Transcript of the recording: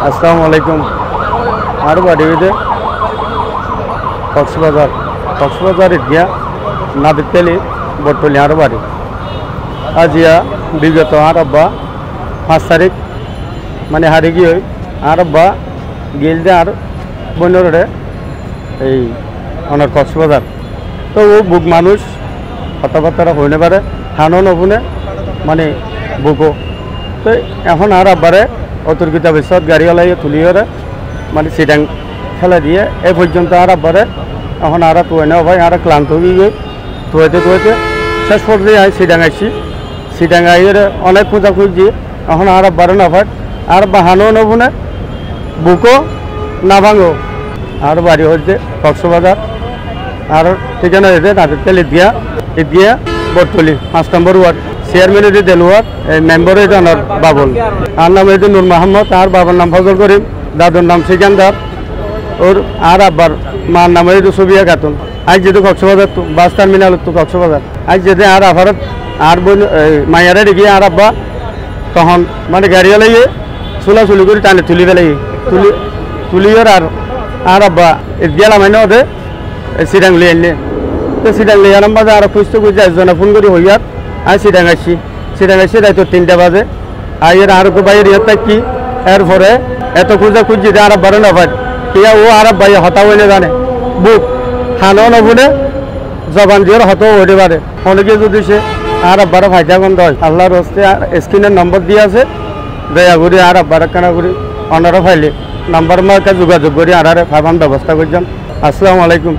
আসসালামু আলাইকুম। আর বাড়ি হইতে কক্সবাজার গিয়া নাদিরতেলি বটতলি আর বাড়ি আজিয়া বিগত আর আব্বা 5 তারিখ মানে হারি গিয়ে আর আব্বা গেল যে আর বন্যরে এই অনার কক্সবাজার তো ও বুক মানুষ কথাবার্তা হইনে পারে হানো নবুনে মানে বুকো তো এখন আর আব্বারে অতর্কিতা বিশ্বত গাড়িওয়ালাই তুলিয়ে মানে সিডাং খেলা দিয়ে এ পর্যন্ত আর আব্বারে এখন আর তুই না ভাই আর ক্লান্ত হয়ে গিয়ে তুইতে শেষ পর্যায়ে আই সিডাং আইসি সিডাং আইয়ে অনেক খোঁজা খুঁজি এখন আর আব্বারে না ভাই আর বাহানো নবুনে বুকো না ভাঙো আর বাড়ি হচ্ছে কক্সবাজার আর ঠিকানা হয়েছে নাদিরতেলি ইদিয়া বটতলি 5 নম্বর ওয়ার্ড চেয়ারম্যান হয়েছে দেলোয়ার মেম্বার হয়েছে আমার বাবুল আর নাম হয়েছে নূর মাহমদ আর বাবার নাম ফজল করিম দাদুর নাম সিকান্দার ওর আর আব্বার মার নাম হয়েছে সুবিয়া খাতুন আজ যেহেতু কক্সবাজার তো বাস টার্মিনাল তো কক্সবাজার আজ যেতে আর আফারত আর বোন মাইয়ারে দেখি আর আব্বা তখন মানে গাড়িওয়ালাইয়ে চুলাচুলি করে টানে তুলি পেলাই তুলিওর আর আব্বা গেলাম আইনে ওদের সিডাং লিয়ে আনলে তো সিডাং লিয়ে আনাম বাজে আর খুঁজতে খুঁজতে একজনে ফোন করি হইয়ার আর সিডাং আসছি রাইতো 3টা বাজে আইয়ের আর বাইরের ইয়ে থাকি এরপরে এত খুঁজা খুঁজি আর আব্বারে না ভাই কিয়া ও আর আব্বাই হতা হইলে জানে বুক হানো নবুনে জবান দিয়ে হত হইতে পারে অনেকে যদি সে আর আব্বারে ফায়দা গন্ধ হয় আল্লাহর হস্তে স্ক্রিনের নম্বর দিয়ে আছে দয়া করি আর আব্বারে কেনা করি অনারা ফাইলে নাম্বার মার্কে যোগাযোগ করি আর ফাইবান ব্যবস্থা করছেন। আসসালামু আলাইকুম।